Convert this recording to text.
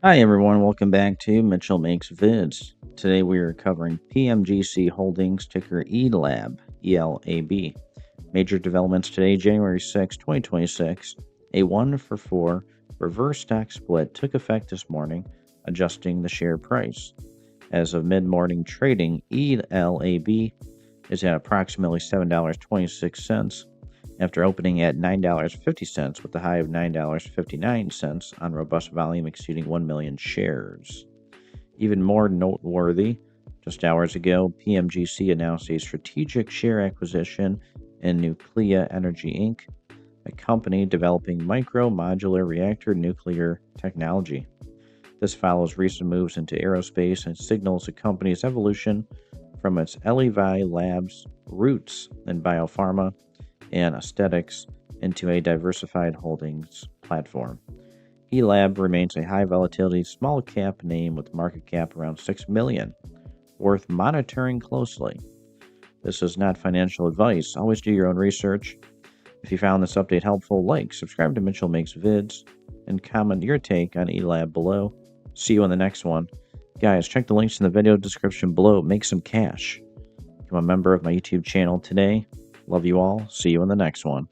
Hi everyone, welcome back to Mitchell Makes Vids. Today we are covering PMGC Holdings, ticker ELAB, ELAB. Major developments today, January 6, 2026. A 1-for-4 reverse stock split took effect this morning, adjusting the share price. As of mid-morning trading, ELAB is at approximately $7.26 after opening at $9.50 with a high of $9.59 on robust volume exceeding 1 million shares. Even more noteworthy, just hours ago, PMGC announced a strategic share acquisition in Nuclear Energy Inc., a company developing micro-modular reactor nuclear technology. This follows recent moves into aerospace and signals the company's evolution from its ELAB Labs roots in biopharma and aesthetics into a diversified holdings platform. ELAB remains a high volatility small cap name with market cap around $6 million, worth monitoring closely. This is not financial advice. Always do your own research. If you found this update helpful, like, subscribe to Mitchell Makes Vids, and comment your take on ELAB below. See you in the next one. Guys, check the links in the video description below. Make some cash. Become a member of my YouTube channel today. Love you all. See you in the next one.